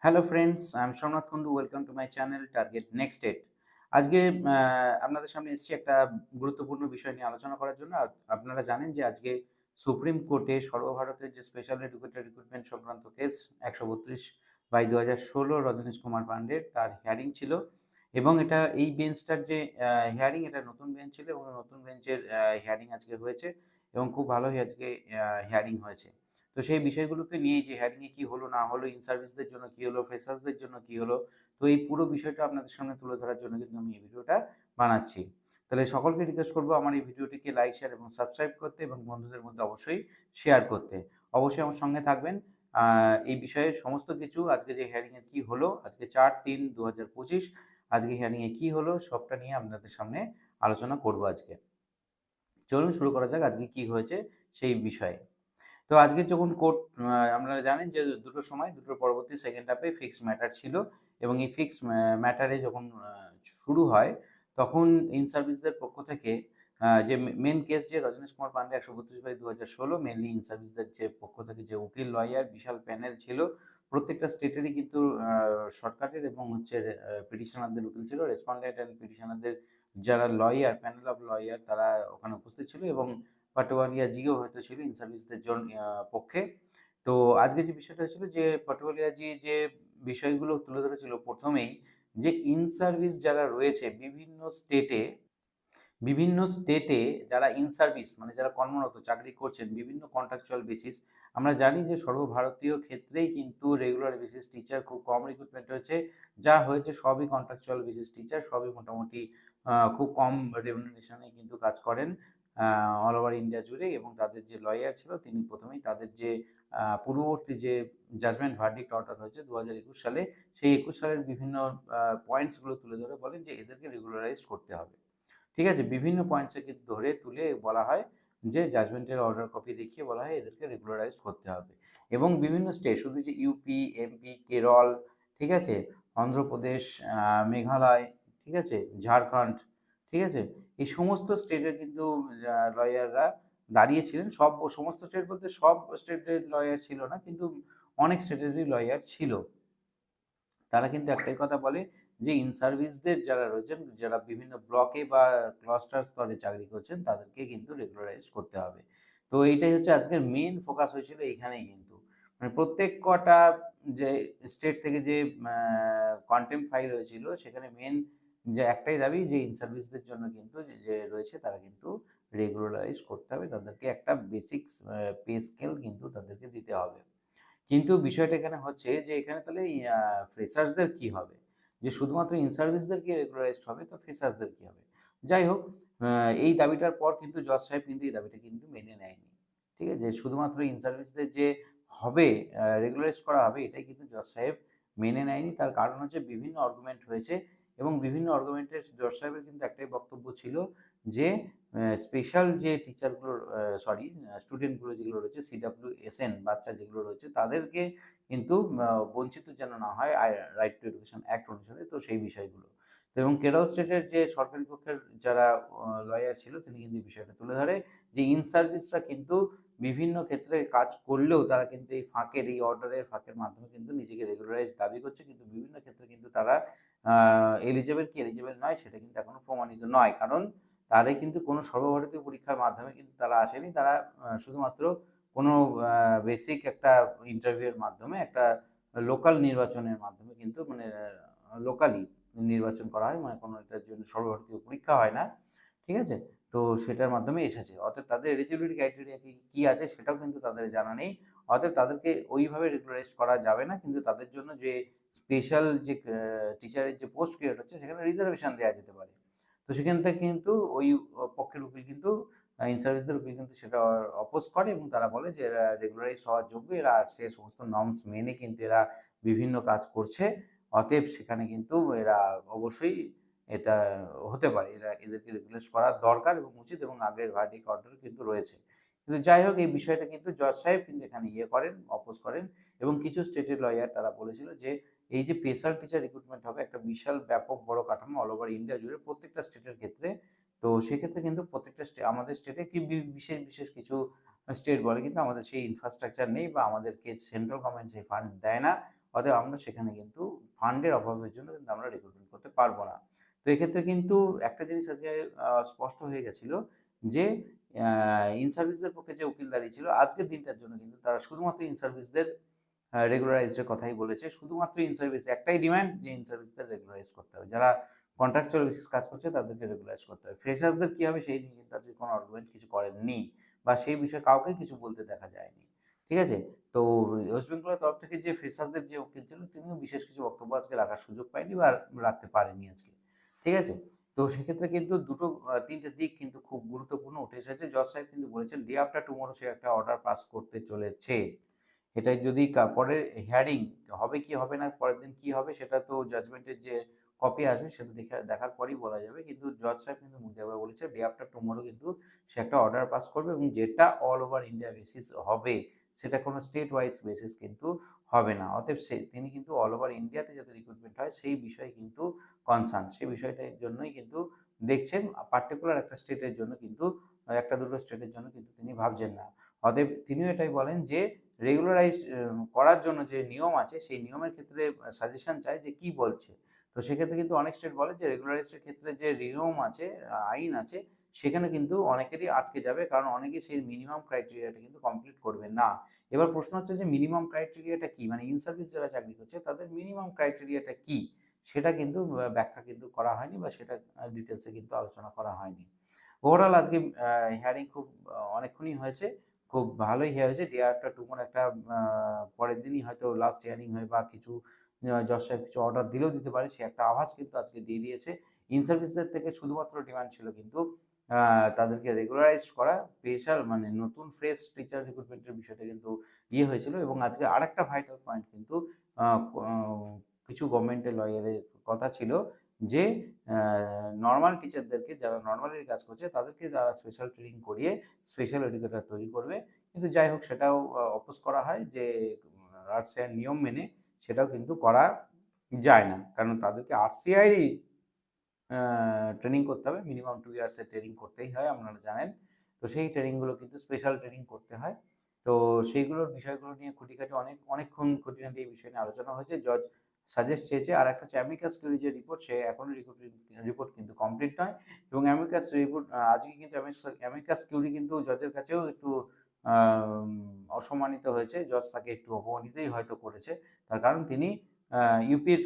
Hello friends, I am Somnath Kundu. Welcome to my channel target next date. আজকে আপনাদের সামনে এসেছি একটা গুরুত্বপূর্ণ বিষয় নিয়ে আলোচনা করার জন্য। আপনারা জানেন যে আজকে সুপ্রিম কোর্টে সর্বভারতের যে স্পেশাল এডুকেটেড রিক্রুটমেন্ট সংক্রান্ত কেস ১৩২/২০১৬ রজনীশ কুমার পান্ডের তার হিয়ারিং ছিল এবং এই বেঞ্চটার যে হিয়ারিং, এটা নতুন বেঞ্চ ছিল এবং নতুন বেঞ্চের হিয়ারিং আজকে হয়েছে এবং খুব ভালোই আজকে হিয়ারিং হয়েছে। তো সেই বিষয়গুলোকে নিয়ে যে হিয়ারিং এ কি হলো না হলো, ইন সার্ভিসদের জন্য কি হলো, ফ্রেশার্সদের জন্য কি হলো, তো এই পুরো বিষয়টা আপনাদের সামনে তুলে ধরার জন্য কিন্তু আমি এই ভিডিওটা বানাচ্ছি। তাহলে সকলকে রিকোয়েস্ট করব আমার এই ভিডিওটিকে লাইক, শেয়ার এবং সাবস্ক্রাইব করতে এবং বন্ধুদের মধ্যে অবশ্যই শেয়ার করতে। অবশ্যই আমার সঙ্গে থাকবেন। এই বিষয়ে সমস্ত কিছু আজকে যে হিয়ারিং এর কি হলো, আজকে ৪-৩-২০২৫ আজকে হিয়ারিং এ কি হলো সবটা নিয়ে আপনাদের সামনে আলোচনা করব আজকে। চলুন শুরু করা যাক আজকে কি হয়েছে সেই বিষয়ে। তো আজকে যখন কোর্ট, আপনারা জানেন যে দুটোর সময়, দুটোর পরবর্তী সেকেন্ড হাফে ফিক্সড ম্যাটার ছিল এবং এই ফিক্সড ম্যাটারে যখন শুরু হয়, তখন ইন সার্ভিসদের পক্ষ থেকে যে মেন কেস যে রজনীশ কুমার পান্ডে ১৩২/২০১৬ মেইনলি ইন সার্ভিসদের যে পক্ষ থেকে যে উকিল, লয়ার, বিশাল প্যানেল ছিল। প্রত্যেকটা স্টেটেরই কিন্তু শর্টকাটের এবং হচ্ছে পিটিশনারদের উকিল ছিল। রেসপন্ডেন্ট অ্যান্ড পিটিশনারদের যারা লয়ার, প্যানেল অফ লয়ার তারা ওখানে উপস্থিত ছিল এবং পাটোয়ারিয়া জিও হয়তো ছিল ইন সার্ভিসদের পক্ষে। তো আজকে যে বিষয়টা হয়েছিল যে পাটোয়ারিয়া জি যে বিষয়গুলো তুলে ধরেছিল প্রথমেই, যে ইন সার্ভিস যারা রয়েছে বিভিন্ন স্টেটে যারা ইন সার্ভিস মানে যারা কর্মরত চাকরি করছেন বিভিন্ন কন্ট্রাকচুয়াল বেসিস। আমরা জানি যে সর্বভারতীয় ক্ষেত্রেই কিন্তু রেগুলার বেসিস টিচার খুব কম রিক্রুটমেন্ট হয়েছে। যা হয়েছে সবই কন্ট্রাকচুয়াল বেসিস টিচার, সবই মোটামুটি খুব কম রেমুনারেশনে কিন্তু কাজ করেন অল ওভার ইন্ডিয়া জুড়ে। এবং তাদের যে লয়ার ছিল তিনি প্রথমেই তাদের যে পূর্ববর্তী যে জাজমেন্ট ভার্ডিক্ট অর্ডার হয়েছে ২০২১ সালে, সেই ২১ সালের বিভিন্ন পয়েন্টসগুলো তুলে ধরে বলেন যে এদেরকে রেগুলারাইজ করতে হবে। ঠিক আছে? বিভিন্ন পয়েন্টসে কিন্তু ধরে তুলে বলা হয় যে জাজমেন্টের অর্ডার কপি দেখিয়ে বলা হয় এদেরকে রেগুলারাইজড করতে হবে। এবং বিভিন্ন স্টেট, শুধু যে ইউপি, এমপি, কেরল, ঠিক আছে? অন্ধ্রপ্রদেশ, মেঘালয়, ঠিক আছে? ঝাড়খণ্ড, ঠিক আছে? এই সমস্ত স্টেটের কিন্তু লয়াররা দাঁড়িয়েছিলেন। সমস্ত স্টেট বলতে সব স্টেটের লয়ার ছিল না, কিন্তু অনেক স্টেটেরই লয়ার ছিল। তারা কিন্তু একটাই কথা বলে যে ইন সার্ভিসদের যারা রয়েছেন, যারা বিভিন্ন ব্লকে বা ক্লাস্টার স্তরে চাকরি করছেন তাদেরকে কিন্তু রেগুলারাইজ করতে হবে। তো এইটাই হচ্ছে আজকের মেন ফোকাস হয়েছিল এইখানেই কিন্তু। মানে প্রত্যেক কটা যে স্টেট থেকে যে কন্টেম্পট ফাইল হয়েছিল সেখানে মেন যে একটাই দাবি যে ইন সার্ভিসদের জন্য কিন্তু যে রয়েছে তারা কিন্তু রেগুলারাইজ করতে হবে। তাদেরকে একটা বেসিক পে স্কেল কিন্তু তাদেরকে দিতে হবে। কিন্তু বিষয়টা এখানে হচ্ছে যে এখানে তাহলে ফ্রেশার্সদের কি হবে? যে শুধুমাত্র ইন সার্ভিসদেরকে রেগুলারাইজড হবে, তো ফ্রেশার্সদের কি হবে? যাই হোক, এই দাবিটার পর কিন্তু জজ সাহেব কিন্তু এই দাবিটা কিন্তু মেনে নেয়নি। ঠিক আছে? যে শুধুমাত্র ইন সার্ভিসদের যে হবে, রেগুলারাইজ করা হবে, এটাই কিন্তু জজ সাহেব মেনে নেয়নি। তার কারণ হচ্ছে বিভিন্ন আর্গুমেন্ট হয়েছে এবং বিভিন্ন আর্গুমেন্টের জজ সাহেবের কিন্তু একটাই বক্তব্য ছিল যে স্পেশাল যে টিচারগুলোর স্টুডেন্টগুলো যেগুলো রয়েছে, CWSN বাচ্চা যেগুলো রয়েছে তাদেরকে কিন্তু বঞ্চিত যেন না হয় রাইট টু এডুকেশন অ্যাক্ট অনুসারে, তো সেই বিষয়গুলো। তো এবং কেরল স্টেটের যে সরকারি পক্ষের যারা লয়ার ছিল তিনি কিন্তু এই বিষয়টা তুলে ধরে যে ইন সার্ভিসরা কিন্তু বিভিন্ন ক্ষেত্রে কাজ করলেও তারা কিন্তু এই অর্ডারের ফাঁকের মাধ্যমে কিন্তু নিজেকে রেগুলারাইজ দাবি করছে, কিন্তু বিভিন্ন ক্ষেত্রে কিন্তু তারা এলিজেবল কি এলিজেবল নয় সেটা কিন্তু এখনো প্রমাণিত নয়। কারণ তারা কিন্তু কোনো সর্বভারতীয় পরীক্ষার মাধ্যমে কিন্তু তারা আসেনি। তারা শুধুমাত্র কোনো বেসিক একটা ইন্টারভিউয়ের মাধ্যমে, একটা লোকাল নির্বাচনের মাধ্যমে কিন্তু মানে লোকালি নির্বাচন করা হয়। মানে কোনো এটার জন্য সর্বভারতীয় পরীক্ষা হয় না। ঠিক আছে? তো সেটার মাধ্যমে এসেছে। অতএব তাদের এলিজিবিলিটি ক্রাইটেরিয়া কি আছে সেটাও কিন্তু তাদের জানা নেই। অতএব তাদেরকে ওইভাবে রেগুলারাইজড করা যাবে না। কিন্তু তাদের জন্য যে স্পেশাল যে টিচারের যে পোস্ট ক্রিয়েট হচ্ছে সেখানে রিজার্ভেশন দেয়া যেতে পারে। তো সেখান থেকে কিন্তু ওই পক্ষের উকিল কিন্তু ইন সার্ভিসদের উকিল কিন্তু সেটা অপোজ করে এবং তারা বলে যে এরা রেগুলারাইজড হওয়ার যোগ্য, এরা সে সমস্ত নর্মস মেনে কিন্তু এরা বিভিন্ন কাজ করছে। অতএব সেখানে কিন্তু এরা অবশ্যই এটা হতে পারে। এদেরকে রেগুলারাইজ করা দরকার এবং উচিত এবং আগের ভার্ডিক্ট অর্ডার কিন্তু রয়েছে। কিন্তু যাই হোক, এই বিষয়টা কিন্তু জজ সাহেব কিন্তু এখানে অপোজ করেন এবং কিছু স্টেটের লয়ার তারা বলেছিল যে এই যে স্পেশাল টিচার রিক্রুটমেন্ট হবে একটা বিশাল ব্যাপক বড় কাঠামো অল ওভার ইন্ডিয়া জুড়ে প্রত্যেকটা স্টেটের ক্ষেত্রে। তো সেক্ষেত্রে কিন্তু প্রত্যেকটা আমাদের স্টেটে কি বিশেষ কিছু স্টেট বলে কিন্তু আমাদের সেই ইনফ্রাস্ট্রাকচার নেই বা আমাদেরকে সেন্ট্রাল গভর্নমেন্ট সেই ফান্ড দেয় না। অতএব আমরা সেখানে কিন্তু ফান্ডের অভাবের জন্য কিন্তু আমরা রিক্রুটমেন্ট করতে পারবো না। তো এক্ষেত্রে কিন্তু একটা জিনিস আজকে স্পষ্ট হয়ে গেছিল যে ইন সার্ভিসদের পক্ষে যে উকিল দাঁড়িয়েছিল আজকের দিনটার জন্য কিন্তু তারা শুধুমাত্র ইন সার্ভিসদের রেগুলারাইজডের কথাই বলেছে। শুধুমাত্র ইন সার্ভিস একটাই ডিমান্ড যে ইন সার্ভিসদের রেগুলারাইজ করতে হবে। যারা কন্ট্রাকচুয়াল বেসিস কাজ করছে তাদেরকে রেগুলারাইজ করতে হবে। ফ্রেশার্সদের কি হবে সেই নিয়ে কিন্তু আজকে কোনো আর্গুমেন্ট কিছু করেননি বা সেই বিষয়ে কাউকে কিছু বলতে দেখা যায়নি। ঠিক আছে? তো ওয়েস্ট বেঙ্গলের তরফ থেকে যে ফ্রেশার্সদের যে উকিল ছিল তিনিও বিশেষ কিছু বক্তব্য আজকে রাখার সুযোগ পায়নি বা রাখতে পারেনি আজকে। ঠিক আছে? তো সেক্ষেত্রে কিন্তু দুটো ৩ টে দিক কিন্তু খুব গুরুত্বপূর্ণ উঠে এসেছে। জজ সাহেব কিন্তু বলেছেন ডে আফটার টুমরো সে একটা অর্ডার পাস করতে চলেছে। এটা যদি পরে হিয়ারিং হবে কি হবে না, পরের দিন কি হবে সেটা তো জাজমেন্টের যে কপি আসবে সেটা দেখার পরেই বলা যাবে। কিন্তু জজ সাহেব কিন্তু মুখ দিয়ে বলেছে ডে আফটার টুমরো কিন্তু সে একটা অর্ডার পাস করবে এবং যেটা অল ওভার ইন্ডিয়া বেসিস হবে সেটা কোনো স্টেট ওয়াইজ বেসিস কিন্তু হবে না। অতএব তিনি কিন্তু অল ওভার ইন্ডিয়াতে যাতে রিক্রুটমেন্ট হয় সেই বিষয়ে কিন্তু কনসার্ন। সেই বিষয়টার জন্যই কিন্তু দেখছেন পার্টিকুলার একটা স্টেটের জন্য কিন্তু একটা দুটো স্টেটের জন্য কিন্তু তিনি ভাবছেন না। অতএব তিনিও এটাই বলেন যে রেগুলারাইজ করার জন্য যে নিয়ম আছে সেই নিয়মের ক্ষেত্রে সাজেশন চায় যে কি বলছে। তো সেক্ষেত্রে কিন্তু অনেক স্টেট বলে যে রেগুলারাইজের ক্ষেত্রে যে নিয়ম আছে, আইন আছে সেখানে কিন্তু অনেকেরই আটকে যাবে কারণ অনেকে সেই মিনিমাম ক্রাইটেরিয়াটা কিন্তু কমপ্লিট করবে না। এবার প্রশ্ন হচ্ছে যে মিনিমাম ক্রাইটেরিয়াটা কি? মানে ইন সার্ভিস যারা চাকরি করছে তাদের মিনিমাম ক্রাইটেরিয়াটা কি? সেটা কিন্তু ব্যাখ্যা কিন্তু করা হয়নি বা সেটা ডিটেইলসে কিন্তু আলোচনা করা হয়নি। ওভারঅল আজকে হিয়ারিং খুব অনেকক্ষণই হয়েছে। খুব ভালোই হয়েছে। ডে আফটার টুমরো একটা পরের দিনই হয়তো লাস্ট হিয়ারিং হয় বা কিছু জজ সাহেব কিছু অর্ডার দিলেও দিতে পারে। সে একটা আভাস কিন্তু আজকে দিয়ে দিয়েছে। ইন সার্ভিসদের থেকে শুধুমাত্র ডিমান্ড ছিল কিন্তু আ তাদেরকে রেগুলারাইজড করা। স্পেশাল মানে নতুন ফ্রেশ টিচার রিক্রুটমেন্টের বিষয়টা কিন্তু হয়েছিল এবং আজকে আরেকটা ভাইটাল পয়েন্ট কিন্তু আ ক কিছু গভর্নমেন্টের লয়ারের কথা ছিল যে নরমাল টিচারদেরকে যারা নরমালি কাজ করছে তাদেরকে যারা স্পেশাল ট্রেনিং করিয়ে স্পেশাল এডুকেটর তৈরি করবে। কিন্তু যাই হোক সেটাও অপোজ করা হয় যে আর্টসের নিয়ম মেনে সেটাও কিন্তু করা যায় না। কারণ তাদেরকে আরসিআইরই আ ট্রেনিং করতে হবে। মিনিমাম 2 ইয়ার্স এর ট্রেনিং করতেই হয় আপনারা জানেন। তো সেই ট্রেনিং গুলো কিন্তু স্পেশাল ট্রেনিং করতে হয়। তো সেইগুলোর বিষয়গুলো নিয়ে খুঁটিখাটি অনেকক্ষণ খুঁটিনাটি এই বিষয় নিয়ে আলোচনা হয়েছে। জজ সাজেস্ট চেয়েছে। আরেকটা হচ্ছে অ্যামিকাস কিউরি যে রিপোর্ট সে এখনো রিপোর্ট কিন্তু কমপ্লিট নয় এবং অ্যামিকাস রিপোর্ট আজকে কিন্তু অ্যামিকাস কিউরি কিন্তু জজের কাছেও একটু আম অসম্মানিত হয়েছে। জজ তাকে একটু অপমানিতই হয়তো করেছে। তার কারণ তিনি আ ইউপির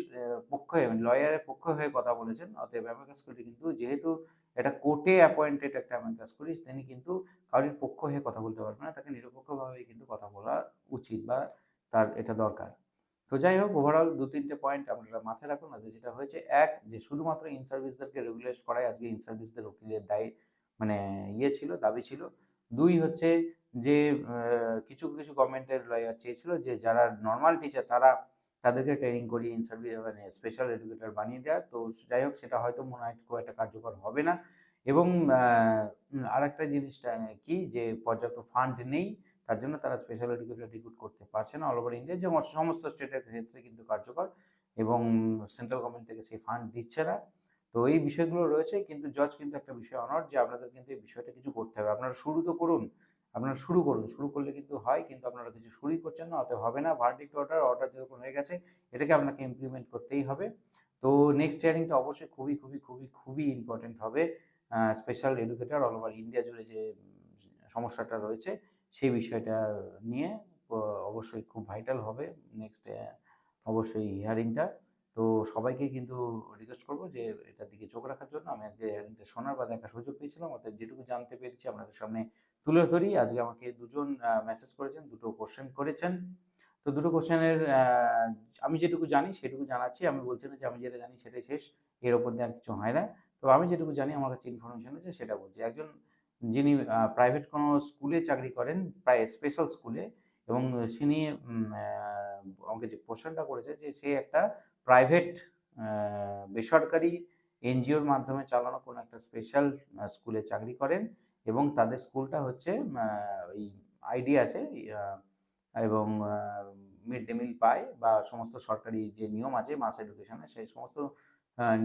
পক্ষে লয়ারের পক্ষে হয়ে কথা বলেছেন। অতএব অ্যামিকাস কিউরি কিন্তু যেহেতু এটা কোর্টে অ্যাপয়েন্টেড একটা অ্যামিকাস কিউরি তিনি কিন্তু কারোর পক্ষ হয়ে কথা বলতে পারবে না। তাকে নিরপেক্ষভাবেই কিন্তু কথা বলা উচিত বা তার এটা দরকার। তো যাই হোক ওভারঅল ২-৩ টে পয়েন্ট আপনারা মাথায় রাখুন আজকে যেটা হয়েছে। ১ যে শুধুমাত্র ইন সার্ভিসদেরকে রেগুলারাইজ করাই আজকে ইন সার্ভিসদের উকিলের মানে ছিল, দাবি ছিল। ২ হচ্ছে যে কিছু গভর্নমেন্টের লয়ার চেয়েছিল যে যারা নরমাল টিচার তাদেরকে ট্রেনিং করিয়ে ইন সার্ভিস মানে স্পেশাল এডুকেটর বানিয়ে দেওয়া। তো যাই হোক সেটা হয়তো মনে হয় খুব একটা কার্যকর হবে না এবং আরেকটা জিনিসটা কি যে পর্যাপ্ত ফান্ড নেই। তার জন্য তারা স্পেশাল এডুকেটর রিক্রুট করতে পারছে না অল ওভার ইন্ডিয়া যেমন সমস্ত স্টেটের ক্ষেত্রে কিন্তু কার্যকর এবং সেন্ট্রাল গভর্নমেন্ট থেকে সেই ফান্ড দিচ্ছে না। তো এই বিষয়গুলো রয়েছে কিন্তু জজ কিন্তু একটা বিষয় অনড় যে আপনাদের কিন্তু এই বিষয়টা কিছু করতে হবে। আপনারা শুরু তো করুন। আপনারা শুরু করুন। শুরু করলে কিন্তু হয় কিন্তু আপনারা কিছু শুরুই করছেন না অতএব হবে না। ভার্ডিক্ট অর্ডার যেরকম হয়ে গেছে এটাকে আপনাকে ইমপ্লিমেন্ট করতেই হবে। তো নেক্সট হিয়ারিংটা অবশ্যই খুবই ইম্পোর্টেন্ট হবে। Special educator all over India জুড়ে যে সমস্যাটা রয়েছে সেই বিষয়টা নিয়ে অ অবশ্যই খুব ভাইটাল হবে নেক্সট অবশ্যই হিয়ারিংটা। তো সবাইকে কিন্তু রিকোয়েস্ট করব যে এটার দিকে চোখ রাখার জন্য। আমি আজকে হিয়ারিংটা শোনার বা দেখার সুযোগ পেয়েছিলাম। অতএব যেটুকু জানতে পেরেছি আপনাদের সামনে তুলে ধরি। আজকে আমাকে দুজন মেসেজ করেছেন, দুটো কোয়েশ্চেন করেছেন। তো দুটো কোয়েশ্চেনের আমি যেটুকু জানি সেটুকু জানাচ্ছি। আমি বলছি না যে আমি যেটা জানি সেটাই শেষ। এর ওপর দিয়ে আর কিছু হয় না। তো আমি যেটুকু জানি আমার কাছে ইনফরমেশন আছে সেটা বলছি। একজন যিনি প্রাইভেট কোনো স্কুলে চাকরি করেন, প্রায় স্পেশাল স্কুলে এবং তিনি আমাকে যে কোয়েশ্চেনটা করেছে যে সে একটা প্রাইভেট আ বেসরকারি এনজিওর মাধ্যমে চালানো কোনো একটা স্পেশাল স্কুলে চাকরি করেন এবং তাদের স্কুলটা হচ্ছে ওই আইডি আছে আ এবং মিড ডে মিল পায় বা সমস্ত সরকারি যে নিয়ম আছে মাস এডুকেশনের সেই সমস্ত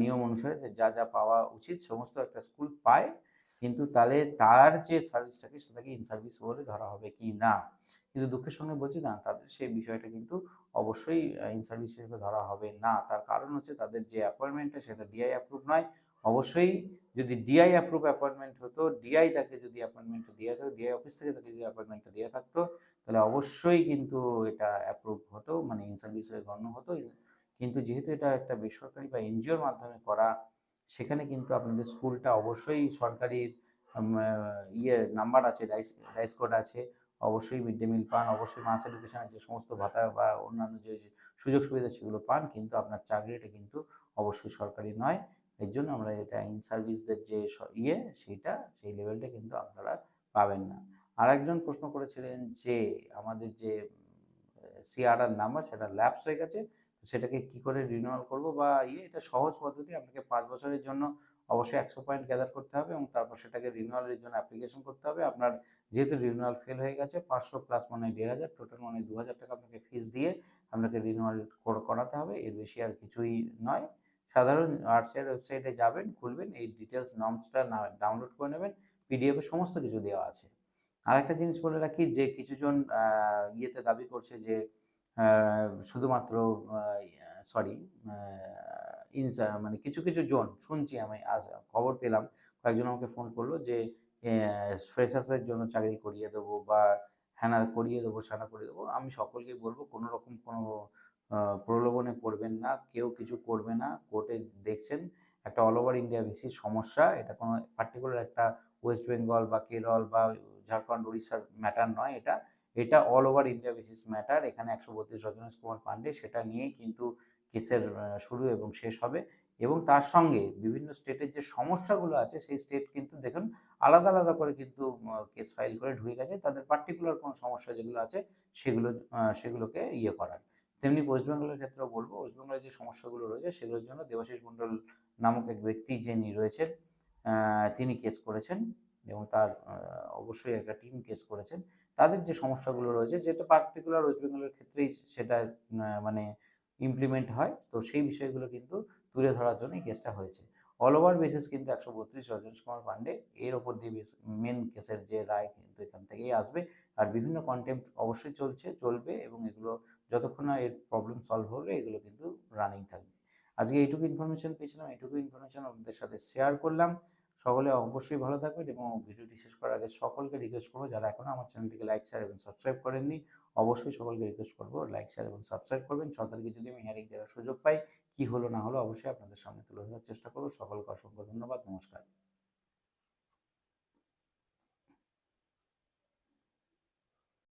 নিয়ম অনুসারে যা পাওয়া উচিত সমস্ত একটা স্কুল পায়। কিন্তু তাহলে তার যে সার্ভিসটাকে সেটাকে ইন সার্ভিস বলে ধরা হবে কি না? কিন্তু দুঃখের সঙ্গে বলছি না, তাদের সেই বিষয়টা কিন্তু অবশ্যই ইন সার্ভিস হিসেবে ধরা হবে না। তার কারণ হচ্ছে তাদের যে অ্যাপয়েন্টমেন্টটা সেটা ডিআই অ্যাপ্রুভ নয়। অবশ্যই যদি ডিআই অ্যাপ্রুভ অ্যাপয়েন্টমেন্ট হতো, ডিআই তাকে যদি অ্যাপয়েন্টমেন্টটা দিয়ে থাকতো, ডিআই অফিস থেকে তাকে যদি অ্যাপয়েন্টমেন্টটা দিয়ে থাকতো, তাহলে অবশ্যই কিন্তু এটা অ্যাপ্রুভ হতো, মানে ইন সার্ভিস হয়ে গণ্য হতো। কিন্তু যেহেতু এটা একটা বেসরকারি বা এনজিওর মাধ্যমে করা, সেখানে কিন্তু আপনাদের স্কুলটা অবশ্যই সরকারি নাম্বার আছে, রাইস কোড আছে, অবশ্যই মিড ডে মিল পান, অবশ্যই মাস এডুকেশনের যে সমস্ত ভাতা বা অন্যান্য যে সুযোগ সুবিধা সেগুলো পান, কিন্তু আপনার চাকরিটা কিন্তু অবশ্যই সরকারি নয়। এর জন্য আমরা এটা ইন সার্ভিসদের যে সেইটা, সেই লেভেলটা কিন্তু আপনারা পাবেন না। আরেকজন প্রশ্ন করেছিলেন যে আমাদের যে সিআরআর নাম্বার সেটা ল্যাপস হয়ে গেছে, সেটাকে কি করে রিনিউয়াল করব বা এটা সহজ পদ্ধতি। আপনাকে ৫ বছরের জন্য অবশ্যই ১০০ পয়েন্ট গ্যাদার করতে হবে এবং তারপর সেটাকে রিনিউয়ালের জন্য অ্যাপ্লিকেশন করতে হবে। আপনার যেহেতু রিনিউয়াল ফেল হয়ে গেছে, ৫০০ প্লাস মানে ১,৫০০, টোটাল মানে ২,০০০ টাকা আপনাকে ফিস দিয়ে আপনাকে রিনিউয়াল করাতে হবে। এর বেশি আর কিছুই নয়। সাধারণ আরসিআর ওয়েবসাইটে যাবেন, খুলবেন, এই ডিটেইলস নর্মসটা ডাউনলোড করে নেবেন। পিডিএফ এ সমস্ত কিছু দেওয়া আছে। আরেকটা জিনিস বলে রাখি যে কিছুজন দাবি করছে যে শুধুমাত্র সরি মানে কিছু, কিছু জন শুনছি, আমি আজ খবর পেলাম, কয়েকজন আমাকে ফোন করলো যে ফ্রেশার্সদের জন্য চাকরি করিয়ে দেবো বা হ্যানা করিয়ে দেবো, স্যানা করিয়ে দেবো। আমি সকলকেই বলব কোনো রকম কোনো প্রলোভনে পড়বেন না, কেউ কিছু করবে না। কোর্টে দেখছেন একটা অল ওভার ইন্ডিয়া বেসিস সমস্যা, এটা কোনো পার্টিকুলার একটা ওয়েস্ট বেঙ্গল বা কেরল বা ঝাড়খণ্ড, উড়িষ্যার ম্যাটার নয় এটা। এটা all over India basis matter. এখানে ১৩২ রজনীশ কুমার পান্ডে, সেটা নিয়েই কিন্তু কেসের শুরু এবং শেষ হবে। এবং তার সঙ্গে বিভিন্ন স্টেটের যে সমস্যাগুলো আছে, সেই স্টেট কিন্তু দেখুন আলাদা, আলাদা করে কিন্তু কেস ফাইল করে ঢুকে গেছে। তাদের পার্টিকুলার কোনো সমস্যা যেগুলো আছে সেগুলোকে করার। তেমনি ওয়েস্ট বেঙ্গলের ক্ষেত্রেও বলব, ওয়েস্ট বেঙ্গলের যে সমস্যাগুলো রয়েছে সেগুলোর জন্য দেবাশিস মণ্ডল নামক এক ব্যক্তি যিনি রয়েছেন, তিনি কেস করেছেন এবং তার অবশ্যই একটা টিম কেস করেছেন। তাদের যে সমস্যাগুলো রয়েছে, যেটা পার্টিকুলার ওয়েস্ট বেঙ্গলের ক্ষেত্রেই সেটা মানে ইমপ্লিমেন্ট হয়, তো সেই বিষয়গুলো কিন্তু তুলে ধরার জন্য এই কেসটা হয়েছে। অল ওভার বেসিস কিন্তু ১৩২ রজনীশ কুমার পান্ডে, এর ওপর দিয়ে মেন কেসের যে রায় কিন্তু এখান থেকেই আসবে। আর বিভিন্ন কন্টেম্প্ট অবশ্যই চলবে এবং এগুলো যতক্ষণ না এর প্রবলেম সলভ হবে, এগুলো কিন্তু রানিং থাকবে। আজকে এইটুকু ইনফরমেশন পেয়েছিলাম, এইটুকু ইনফরমেশন আপনাদের সাথে শেয়ার করলাম। সকলে অবশ্যই ভালো থাকবেন এবং ভিডিওটি শেষ করার আগে সকলকে রিকোয়েস্ট করবো, যারা এখনো আমার চ্যানেলটিকে লাইক, শেয়ার এবং সাবস্ক্রাইব করেননি, অবশ্যই সকলকে রিকোয়েস্ট করবো লাইক, শেয়ার এবং সাবস্ক্রাইব করবেন। ৬ তারিখে যদি আমি হিয়ারিং দেওয়ার সুযোগ পাই, কি হলো না হলো অবশ্যই আপনাদের সামনে তুলে ধরার চেষ্টা করবো। সকলকে অসংখ্য ধন্যবাদ। নমস্কার।